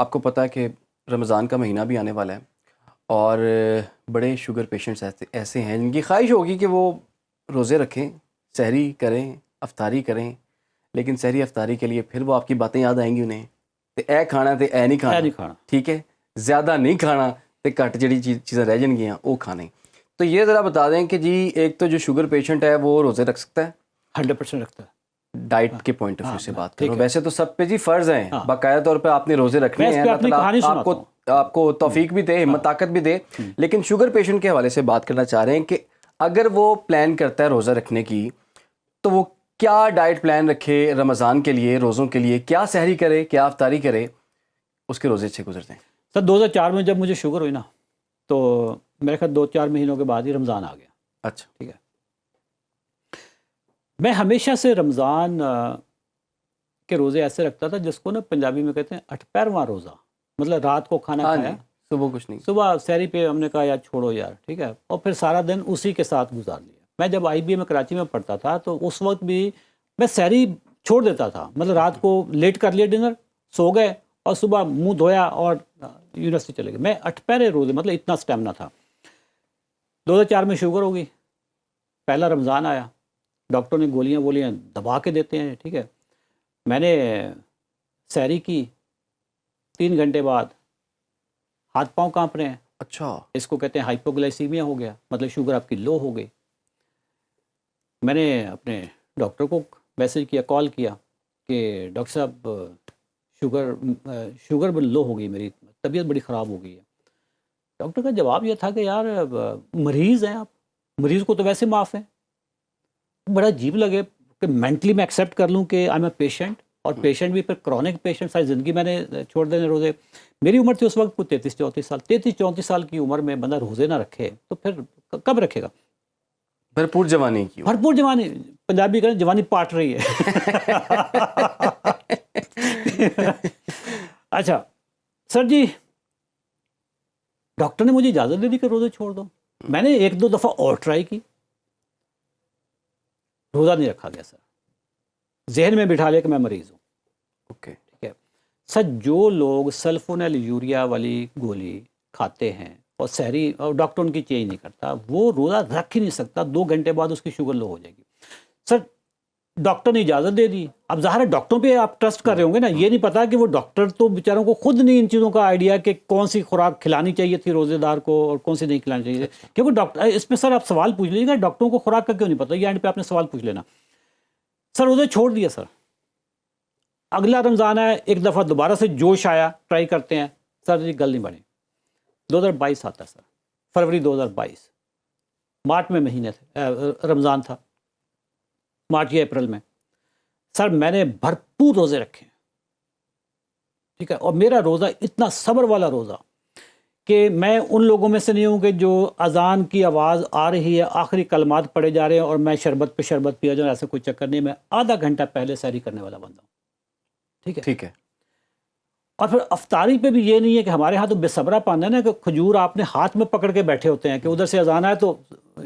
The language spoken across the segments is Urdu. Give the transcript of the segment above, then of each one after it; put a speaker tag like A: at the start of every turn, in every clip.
A: آپ کو پتہ ہے کہ رمضان کا مہینہ بھی آنے والا ہے اور بڑے شوگر پیشنٹس ایسے ہیں جن کی خواہش ہوگی کہ وہ روزے رکھیں، سحری کریں، افطاری کریں، لیکن سحری افطاری کے لیے پھر وہ آپ کی باتیں یاد آئیں گی انہیں تے اے کھانا تے اے نہیں کھانا، ٹھیک ہے، زیادہ نہیں کھانا تے کٹ جڑی چیزیں رہ جان گیاں وہ کھانے۔ تو یہ ذرا بتا دیں کہ جی ایک تو جو شوگر پیشنٹ ہے وہ روزے رکھ سکتا ہے؟
B: 100% رکھتا ہے۔
A: ڈائٹ کے پوائنٹ آف ویو سے بات کروں، ویسے تو سب پہ جی فرض ہیں، باقاعدہ طور پہ آپ نے روزے رکھنے ہیں، اللہ تعالیٰ آپ کو توفیق بھی دے، ہمت طاقت بھی دے، لیکن شوگر پیشنٹ کے حوالے سے بات کرنا چاہ رہے ہیں کہ اگر وہ پلان کرتا ہے روزہ رکھنے کی تو وہ کیا ڈائٹ پلان رکھے رمضان کے لیے، روزوں کے لیے، کیا سحری کرے، کیا افطاری کرے، اس کے روزے اچھے گزرتے ہیں؟
B: سر 2004 میں جب مجھے شوگر ہوئی نا تو میرے خیال 2-4 مہینوں کے بعد ہی رمضان آ گیا۔
A: اچھا،
B: ٹھیک ہے، میں ہمیشہ سے رمضان کے روزے ایسے رکھتا تھا جس کو نا پنجابی میں کہتے ہیں 8 روزہ، مطلب رات کو کھانا کھایا،
A: صبح کچھ نہیں،
B: صبح سحری پہ ہم نے کہا یار چھوڑو یار، ٹھیک ہے، اور پھر سارا دن اسی کے ساتھ گزار لیا۔ میں جب IBA میں کراچی میں پڑھتا تھا تو اس وقت بھی میں سحری چھوڑ دیتا تھا، مطلب رات کو لیٹ کر لیا ڈنر، سو گئے اور صبح منہ دھویا اور یونیورسٹی چلے گئے۔ میں 8 پہرے روزے، مطلب اتنا سٹیمنا تھا۔ 2004 میں شوگر ہو گئی، پہلا رمضان آیا، ڈاکٹر نے گولیاں دبا کے دیتے ہیں، ٹھیک ہے، میں نے سحری کی، 3 گھنٹے بعد ہاتھ پاؤں کانپ رہے ہیں۔
A: اچھا،
B: اس کو کہتے ہیں ہائپوگلائسیمیا ہو گیا، مطلب شوگر آپ کی لو ہو گئی۔ میں نے اپنے ڈاکٹر کو میسج کیا، کال کیا کہ ڈاکٹر صاحب شوگر لو ہو گئی، میری طبیعت بڑی خراب ہو گئی ہے۔ ڈاکٹر کا جواب یہ تھا کہ یار مریض ہیں آپ، مریض کو تو ویسے معاف ہیں۔ بڑا عجیب لگے کہ مینٹلی میں ایکسیپٹ کر لوں کہ آئی ایم اے پیشنٹ، اور پیشنٹ بھی پھر کرونک پیشنٹ، ساری زندگی میں نے چھوڑ دینے روزے۔ میری عمر تھی اس وقت کوئی 33-34 سال، 33-34 سال کی عمر میں بندہ روزے نہ رکھے تو پھر کب رکھے گا؟
A: بھرپور جوانی کی،
B: بھرپور جوانی، پنجابی کہتے ہیں جوانی پاٹ رہی ہے۔ اچھا سر جی، ڈاکٹر نے مجھے اجازت دے دی کہ روزے چھوڑ دو۔ میں نے 1-2 دفعہ اور ٹرائی کی، روزہ نہیں رکھا گیا سر، ذہن میں بٹھا لیا کہ میں مریض ہوں۔
A: اوکے،
B: ٹھیک ہے سر، جو لوگ سلفونیل یوریا والی گولی کھاتے ہیں اور سحری، اور ڈاکٹر ان کی چینج نہیں کرتا، وہ روزہ رکھ ہی نہیں سکتا، 2 گھنٹے بعد اس کی شوگر لو ہو جائے گی۔ سر ڈاکٹر نے اجازت دے دی، اب ظاہر ہے ڈاکٹروں پہ آپ ٹرسٹ کر رہے ہوں گے نا، یہ نہیں پتا کہ وہ ڈاکٹر تو بیچاروں کو خود نہیں ان چیزوں کا آئیڈیا کہ کون سی خوراک کھلانی چاہیے تھی روزے دار کو اور کون سی نہیں کھلانی چاہیے تھی، کیونکہ ڈاکٹر اس پہ سر آپ سوال پوچھ لیجیے گا ڈاکٹروں کو خوراک کا کیوں نہیں پتا، یہ اینڈ پہ آپ نے سوال پوچھ لینا۔ سر روزے چھوڑ دیا سر، اگلا رمضان آیا، ایک دفعہ دوبارہ سے جوش آیا، ٹرائی کرتے ہیں، سر جی گل نہیں بنی۔ 2022 آتا سر، فروری 2022، مارچ میں مہینے تھے، رمضان تھا، مارچ یا اپریل میں۔ سر میں نے بھرپور روزے رکھے، ٹھیک ہے، اور میرا روزہ اتنا صبر والا روزہ کہ میں ان لوگوں میں سے نہیں ہوں کہ جو اذان کی آواز آ رہی ہے، آخری کلمات پڑھے جا رہے ہیں اور میں شربت پہ شربت پیا جاؤں، ایسا کوئی چکر نہیں، میں آدھا گھنٹہ پہلے سحری کرنے والا بندہ ہوں، ٹھیک ہے۔
A: ٹھیک ہے،
B: اور پھر افطاری پہ بھی یہ نہیں ہے کہ ہمارے ہاں تو بے صبرا پانا ہے نا کہ کھجور آپ نے ہاتھ میں پکڑ کے بیٹھے ہوتے ہیں کہ ادھر سے اذان آئے تو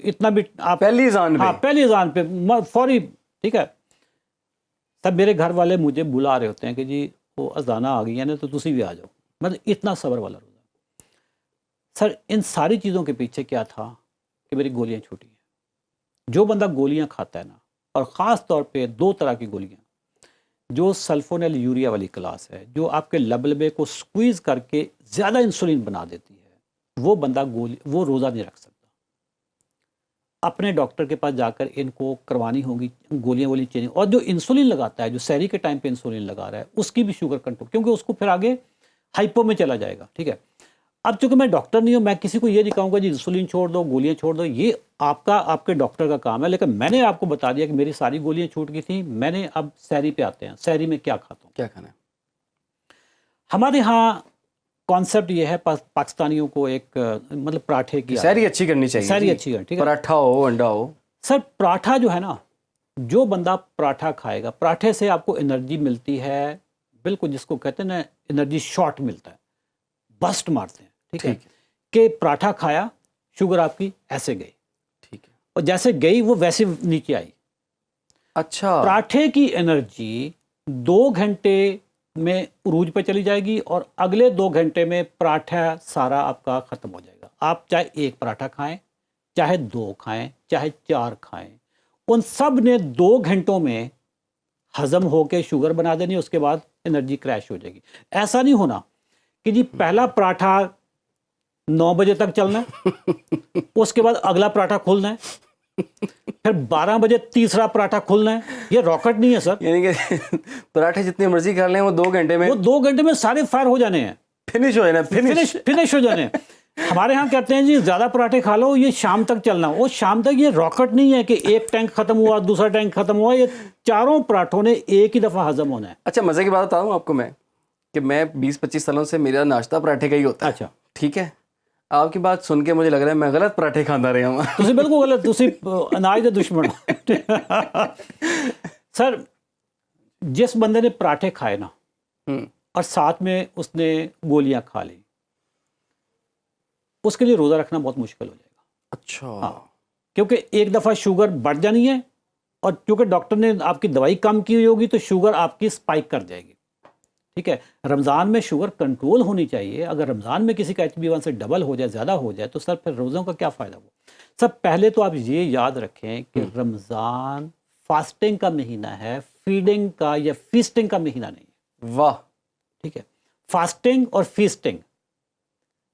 B: اتنا بھی آپ
A: پہلی اذان پہ،
B: ہاں پہلی اذان پہ فوری، ٹھیک ہے۔ تب میرے گھر والے مجھے بلا رہے ہوتے ہیں کہ جی وہ اذانہ آ گئی ہے نا تو تسی بھی آ جاؤ، مطلب اتنا صبر والا روزہ۔ سر ان ساری چیزوں کے پیچھے کیا تھا کہ میری گولیاں چھوٹی ہیں۔ جو بندہ گولیاں کھاتا ہے نا، اور خاص طور پہ 2 طرح کی گولیاں، جو سلفونیل یوریا والی کلاس ہے، جو آپ کے لبلبے کو سکویز کر کے زیادہ انسولین بنا دیتی ہے، وہ بندہ وہ روزہ نہیں رکھ سکتا۔ اپنے ڈاکٹر کے پاس جا کر ان کو کروانی ہوگی گولیاں والی چینج، اور جو انسولین لگاتا ہے، جو سحری کے ٹائم پہ انسولین لگا رہا ہے، اس کی بھی شوگر کنٹرول، کیونکہ اس کو پھر آگے ہائپو میں چلا جائے گا، ٹھیک ہے۔ اب چونکہ میں ڈاکٹر نہیں ہوں، میں کسی کو یہ نہیں کہوں گا جی انسولین چھوڑ دو، گولیاں چھوڑ دو، یہ آپ کے ڈاکٹر کا کام ہے، لیکن میں نے آپ کو بتا دیا کہ میری ساری گولیاں چھوٹ گئی تھیں۔ میں نے اب سحری پہ آتے ہیں، سحری میں کیا کھاتا ہوں،
A: کیا کھانا ہے؟
B: ہمارے ہاں کانسیپٹ یہ ہے پاکستانیوں کو، ایک مطلب پراٹھے کی
A: سحری اچھی کرنی چاہیے،
B: سحری اچھی کرنی، ٹھیک ہے،
A: پراٹھا ہو، انڈا ہو۔
B: سر پراٹھا جو ہے نا، جو بندہ پراٹھا کھائے گا، پراٹھے سے آپ کو انرجی ملتی ہے، بالکل جس کو کہتے ہیں نا انرجی شاٹ ملتا ہے، بسٹ مارتے ہیں، ٹھیک ہے، کہ پراٹھا کھایا، شوگر آپ کی ایسے گئی،
A: ٹھیک ہے،
B: اور جیسے گئی وہ ویسے نیچے آئی۔
A: اچھا،
B: پراٹھے کی انرجی 2 گھنٹے میں عروج پہ چلی جائے گی اور اگلے 2 گھنٹے میں پراٹھا سارا آپ کا ختم ہو جائے گا. آپ چاہے 1 پراٹھا کھائیں، چاہے 2 کھائیں، چاہے 4 کھائیں، ان سب نے 2 گھنٹوں میں ہضم ہو کے شوگر بنا دینی، اس کے بعد انرجی کریش ہو جائے گی. ایسا نہیں ہونا کہ جی پہلا پراٹھا 9 بجے تک چلنا ہے، اس کے بعد اگلا پراٹھا کھولنا ہے، پھر 12 بجے تیسرا پراٹھا کھولنا ہے. یہ راکٹ نہیں ہے سر.
A: یعنی کہ پراٹھے جتنے مرضی کر لیں وہ 2 گھنٹے میں
B: وہ 2 گھنٹے میں سارے فائر ہو جانے ہیں،
A: فنش ہو جانا.
B: فنش ہو جانے ہیں. ہمارے ہاں کہتے ہیں جی زیادہ پراٹھے کھا لو، یہ شام تک چلنا. وہ شام تک یہ راکٹ نہیں ہے کہ ایک ٹینک ختم ہوا، دوسرا ٹینک ختم ہوا. یہ چاروں پراٹھوں نے ایک ہی دفعہ ہضم ہونا ہے.
A: اچھا مزے کی بات بتاؤں آپ کو میں کہ میں 20-25 سالوں سے میرا ناشتہ پراٹھے کا ہی ہوتا ہے.
B: اچھا
A: ٹھیک ہے، آپ کی بات سن کے مجھے لگ رہا ہے میں غلط پراٹھے کھانا رہا ہوں.
B: تسی بالکل غلط، تسی اناج دے دشمن. سر جس بندے نے پراٹھے کھائے نا اور ساتھ میں اس نے گولیاں کھا لی، اس کے لیے روزہ رکھنا بہت مشکل ہو جائے گا.
A: اچھا.
B: کیونکہ ایک دفعہ شوگر بڑھ جانی ہے، اور کیونکہ ڈاکٹر نے آپ کی دوائی کم کی ہوئی ہوگی تو شوگر آپ کی سپائک کر جائے گی. ٹھیک ہے، رمضان میں شوگر کنٹرول ہونی چاہیے. اگر رمضان میں کسی کا HbA1 سے ڈبل ہو جائے، زیادہ ہو جائے، تو سر پھر روزوں کا کیا فائدہ ہو. سب پہلے تو آپ یہ یاد رکھیں کہ رمضان فاسٹنگ کا مہینہ ہے، فیڈنگ کا یا فیسٹنگ کا مہینہ نہیں ہے.
A: واہ.
B: ٹھیک ہے، فاسٹنگ اور فیسٹنگ.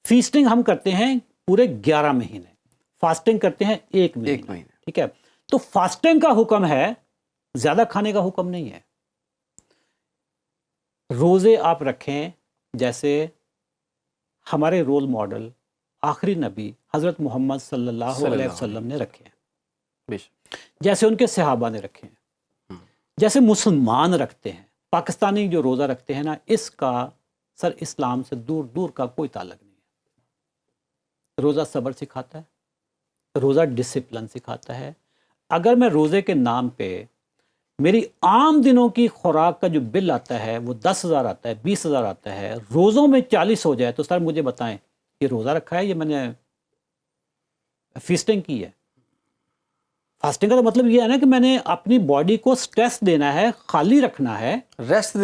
B: فیسٹنگ ہم کرتے ہیں پورے 11 مہینے، فاسٹنگ کرتے ہیں 1 مہینہ. ٹھیک ہے، تو فاسٹنگ کا حکم ہے، زیادہ کھانے کا حکم نہیں ہے. روزے آپ رکھیں جیسے ہمارے رول ماڈل آخری نبی حضرت محمد صلی اللہ علیہ وسلم نے رکھے ہیں، جیسے ان کے صحابہ نے رکھے ہیں، جیسے مسلمان رکھتے ہیں. پاکستانی جو روزہ رکھتے ہیں نا، اس کا سر اسلام سے دور دور کا کوئی تعلق نہیں ہے. روزہ صبر سکھاتا ہے، روزہ ڈسپلن سکھاتا ہے. اگر میں روزے کے نام پہ میری عام دنوں کی خوراک کا جو بل آتا ہے وہ 10,000 آتا ہے، 20,000 آتا ہے، روزوں میں 40 ہو جائے، تو سر مجھے بتائیں یہ روزہ رکھا ہے، یہ میں نے فیسٹنگ کی ہے. فاسٹنگ کا تو مطلب یہ ہے نا کہ میں نے اپنی باڈی کو سٹریس دینا ہے، خالی رکھنا ہے، ریسٹ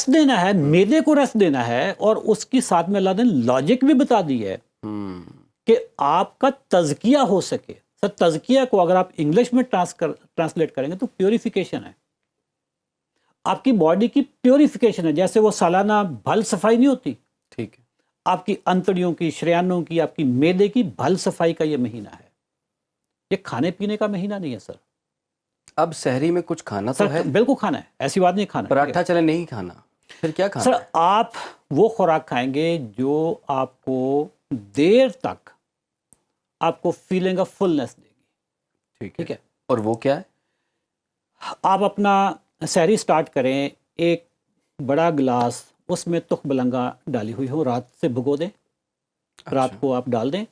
B: دینا ہے، معدے کو ریسٹ دینا ہے. اور اس کی ساتھ میں اللہ نے لاجک بھی بتا دی ہے کہ آپ کا تزکیہ ہو سکے. سر تزکیہ کو اگر آپ انگلش میں ٹرانسلیٹ کریں گے تو پیوریفیکیشن ہے، آپ کی باڈی کی پیوریفیکیشن ہے. جیسے وہ سالانہ بھل صفائی نہیں ہوتی،
A: ٹھیک ہے،
B: آپ کی انتڑیوں کی، شریانوں کی، آپ کی معدے کی بھل صفائی کا یہ مہینہ ہے. یہ کھانے پینے کا مہینہ نہیں ہے سر.
A: اب سحری میں کچھ کھانا تو ہے،
B: بالکل کھانا ہے، ایسی بات نہیں. کھانا
A: پراٹھا چلے نہیں کھانا، پھر کیا کھانا؟
B: سر آپ وہ خوراک کھائیں گے جو آپ کو دیر تک آپ کو فیلنگ آف فلنس دے گی. ٹھیک ہے،
A: اور وہ کیا ہے؟
B: آپ اپنا سحری سٹارٹ کریں، 1 بڑا گلاس اس میں تخ بلنگا ڈالی ہوئی ہو، رات سے بھگو دیں، رات کو آپ ڈال دیں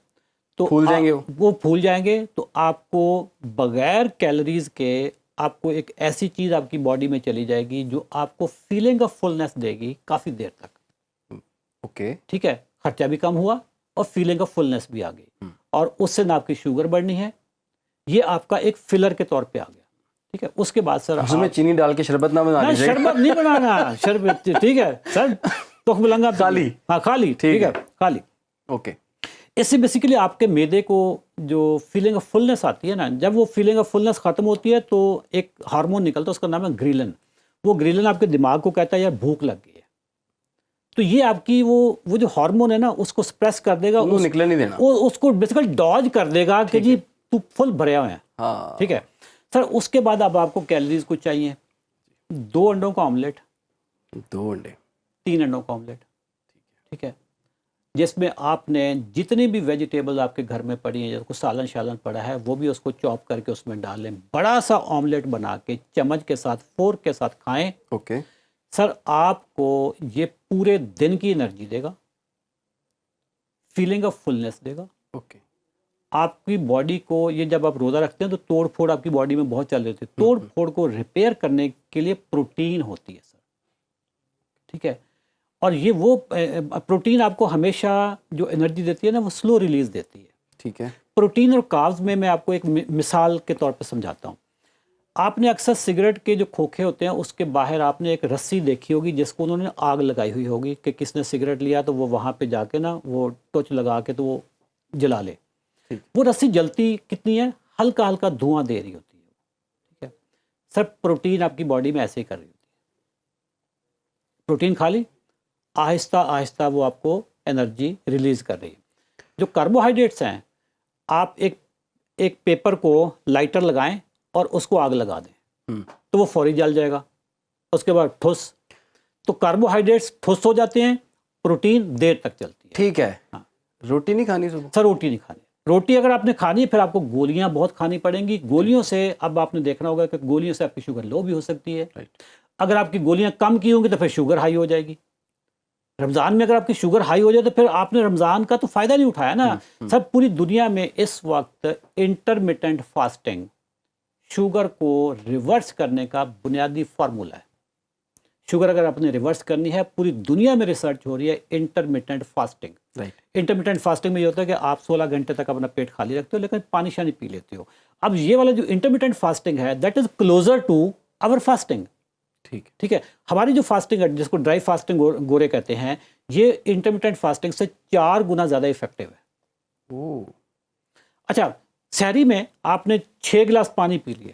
B: تو
A: پھول جائیں گے
B: وہ پھول جائیں گے. تو آپ کو بغیر کیلوریز کے آپ کو ایک ایسی چیز آپ کی باڈی میں چلی جائے گی جو آپ کو فیلنگ آف فلنس دے گی کافی دیر تک.
A: اوکے،
B: ٹھیک ہے، خرچہ بھی کم ہوا اور فیلنگ آف فلنس بھی آ گئی، اور اس سے نہ آپ کی شوگر بڑھنی ہے. یہ آپ کا ایک فلر کے طور پہ آ گیا. ٹھیک ہے، اس کے بعد سر
A: اس میں چینی ڈال کے شربت نہ بنا لیجیے.
B: شربت نہیں بنانا، شربت ٹھیک ہے سر، تخم بلنگا
A: خالی.
B: ہاں خالی، ٹھیک ہے خالی.
A: اوکے،
B: اس سے بیسیکلی آپ کے معدے کو جو فیلنگ آف فلنس آتی ہے نا، جب وہ فیلنگ آف فلنس ختم ہوتی ہے تو ایک ہارمون نکلتا ہے، اس کا نام ہے گریلن. وہ گریلن آپ کے دماغ کو کہتا ہے یار بھوک لگ گئی ہے. تو یہ آپ کی وہ جو ہارمون ہے نا اس کو سپریس کر دے گا،
A: نکلنے نہیں دینا،
B: اس کو بیسیکلی ڈاج کر دے گا کہ جی تو فل بھرے ہوئے ہیں. ٹھیک ہے سر، اس کے بعد اب آپ کو کیلوریز کچھ چاہیے. 2 انڈوں کا آملیٹ،
A: 2 انڈے،
B: 3 انڈوں کا آملیٹ. ٹھیک ہے، جس میں آپ نے جتنی بھی ویجیٹیبل آپ کے گھر میں پڑی ہیں، جس کو سالن شالن پڑا ہے، وہ بھی اس کو چاپ کر کے اس میں ڈال لیں. بڑا سا آملیٹ بنا کے چمچ کے ساتھ، فورک کے ساتھ کھائیں.
A: اوکے
B: سر، آپ کو یہ پورے دن کی انرجی دے گا، فیلنگ آف فلنس دے گا.
A: اوکے،
B: آپ کی باڈی کو، یہ جب آپ روزہ رکھتے ہیں تو توڑ پھوڑ آپ کی باڈی میں بہت چل رہی ہوتی ہے، توڑ پھوڑ کو ریپیئر کرنے کے لیے پروٹین ہوتی ہے سر. ٹھیک ہے، اور یہ وہ پروٹین آپ کو ہمیشہ جو انرجی دیتی ہے نا وہ سلو ریلیز دیتی ہے.
A: ٹھیک ہے.
B: پروٹین اور کاربز میں آپ کو ایک مثال کے طور پہ سمجھاتا ہوں. آپ نے اکثر سگریٹ کے جو کھوکھے ہوتے ہیں اس کے باہر آپ نے ایک رسی دیکھی ہوگی جس کو انہوں نے آگ لگائی ہوئی ہوگی کہ کس نے سگریٹ لیا تو وہ وہاں پہ جا کے نا وہ ٹورچ لگا کے تو وہ جلا لے. وہ رسی جلتی کتنی ہے؟ ہلکا ہلکا دھواں دے رہی ہوتی ہے. ٹھیک ہے سر، پروٹین آپ کی باڈی میں ایسے ہی کر رہی ہوتی ہے. پروٹین کھا لی، آہستہ آہستہ وہ آپ کو انرجی ریلیز کر رہی ہے. جو کاربوہائیڈریٹس ہیں، آپ ایک پیپر کو لائٹر لگائیں اور اس کو آگ لگا دیں تو وہ فوری جل جائے گا. اس کے بعد ٹھوس، تو کاربوہائیڈریٹس ٹھوس ہو جاتے ہیں، پروٹین دیر تک چلتی ہے.
A: ٹھیک ہے.
B: ہاں
A: روٹی نہیں کھانی صبح؟
B: سر روٹی نہیں کھانی. روٹی اگر آپ نے کھانی ہے پھر آپ کو گولیاں بہت کھانی پڑیں گی. گولیوں سے اب آپ نے دیکھنا ہوگا کہ گولیوں سے آپ کی شوگر لو بھی ہو سکتی ہے. اگر آپ کی گولیاں کم کی ہوں گی تو پھر شوگر ہائی ہو جائے گی. رمضان میں اگر آپ کی شوگر ہائی ہو جائے تو پھر آپ نے رمضان کا تو فائدہ نہیں اٹھایا نا. سب پوری دنیا میں اس وقت انٹرمیٹنٹ فاسٹنگ شوگر کو ریورس کرنے کا بنیادی فارمولا ہے. شوگر اگر آپ نے ریورس کرنی ہے، پوری دنیا میں ریسرچ ہو رہی ہے انٹرمیٹنٹ فاسٹنگ. انٹرمیٹنٹ فاسٹنگ میں یہ ہوتا ہے کہ آپ 16 گھنٹے تک اپنا پیٹ خالی رکھتے ہو لیکن پانی شانی پی لیتے ہو. اب یہ والا جو انٹرمیٹنٹ فاسٹنگ ہے that is closer to our fasting. ٹھیک ہے، ہماری جو فاسٹنگ ہے جس کو ڈرائی فاسٹنگ گورے کہتے ہیں، یہ انٹرمیٹنٹ فاسٹنگ سے 4 گنا زیادہ افیکٹو ہے. اچھا، سحری میں آپ نے 6 گلاس پانی پی لیا،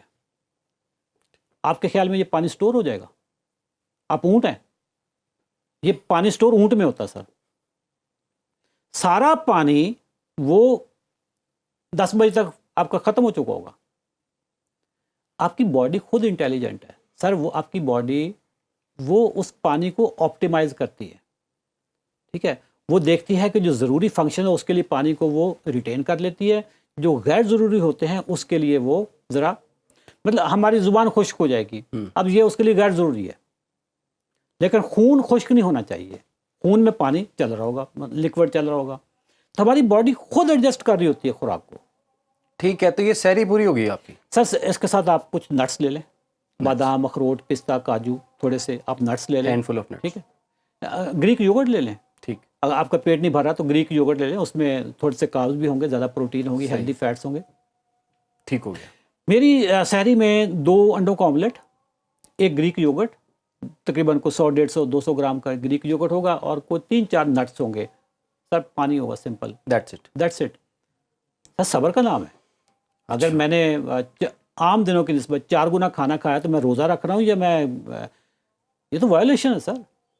B: آپ کے خیال میں یہ پانی سٹور ہو جائے گا؟ آپ اونٹ ہیں، یہ پانی سٹور اونٹ میں ہوتا سر. سارا پانی وہ 10 بجے تک آپ کا ختم ہو چکا ہوگا. آپ کی باڈی خود انٹیلیجنٹ ہے سر، وہ آپ کی باڈی وہ اس پانی کو آپٹیمائز کرتی ہے. ٹھیک ہے، وہ دیکھتی ہے کہ جو ضروری فنکشن ہے اس کے لیے پانی کو وہ ریٹین کر لیتی ہے، جو غیر ضروری ہوتے ہیں اس کے لیے وہ ذرا مطلب ہماری زبان خشک ہو جائے گی، اب یہ اس کے لیے غیر ضروری ہے. لیکن خون خشک نہیں ہونا چاہیے، خون میں پانی چل رہا ہوگا، لکوڈ چل رہا ہوگا، تو ہماری باڈی خود ایڈجسٹ کر رہی ہوتی ہے خوراک کو.
A: ٹھیک ہے، تو یہ سحری پوری ہوگی آپ کی.
B: سر اس کے ساتھ آپ کچھ نٹس لے لیں، بادام، اخروٹ، پستہ، کاجو، تھوڑے سے آپ نٹس لے لیں.
A: Handful of nuts.
B: ٹھیک ہے، گریک یوگرٹ لے لیں.
A: ٹھیک،
B: اگر آپ کا پیٹ نہیں بھر رہا تو گریک یوگرٹ لے لیں، اس میں تھوڑے سے کاربز بھی ہوں گے، زیادہ پروٹین ہوگی، ہیلدی فیٹس ہوں گے.
A: ٹھیک ہو گیا.
B: میری سحری میں 2 انڈوں کا آملیٹ، ایک گریک یوگرٹ، تقریباً کو 100 150 200 گرام کا گریک یوگرٹ ہوگا، اور کوئی 3-4 نٹس ہوں گے. سر پانی ہوگا، سمپل، دیٹس اٹ. سر صبر کا نام ہے. اگر میں نے عام دنوں کی نسبت 4 گنا کھانا کھایا تو میں روزہ رکھ رہا ہوں یا میں یہ تو وائلیشن ہے سر.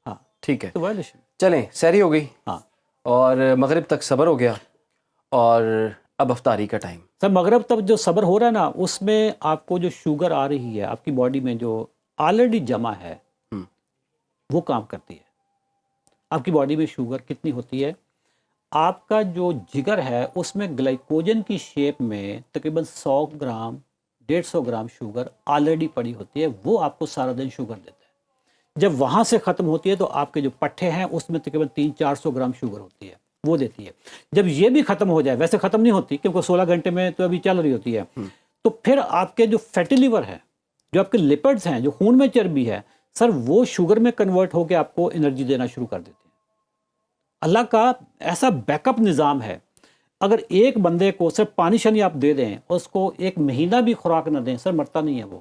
B: ہاں
A: ٹھیک ہے،
B: تو وائلیشن.
A: چلیں سحری ہو گئی،
B: ہاں،
A: اور مغرب تک صبر ہو گیا، اور اب افطاری کا ٹائم.
B: سر مغرب تک جو صبر ہو رہا ہے نا اس میں آپ کو جو شوگر آ رہی ہے آپ کی باڈی میں جو آلریڈی جمع ہے وہ کام کرتی ہے. آپ کی باڈی میں شوگر کتنی ہوتی ہے؟ آپ کا جو جگر ہے اس میں گلائکوجن کی شیپ میں تقریباً 100 گرام 150 گرام شوگر آلریڈی پڑی ہوتی ہے، وہ آپ کو سارا دن شوگر دیتا ہے. جب وہاں سے ختم ہوتی ہے تو آپ کے جو پٹھے ہیں اس میں تقریباً 300-400 گرام شوگر ہوتی ہے، وہ دیتی ہے. جب یہ بھی ختم ہو جائے، ویسے ختم نہیں ہوتی کیونکہ 16 گھنٹے میں تو ابھی چل رہی ہوتی ہے، تو پھر آپ کے جو فیٹی لیور ہے، جو آپ کے لپڈز ہیں، جو خون میں چربی ہے، سر وہ شوگر میں کنورٹ ہو کے آپ کو انرجی دینا شروع کر دیتے ہیں. اللہ کا ایسا بیک اپ نظام ہے. اگر ایک بندے کو صرف پانی شانی آپ دے دیں، اس کو 1 مہینہ بھی خوراک نہ دیں، سر مرتا نہیں ہے وہ.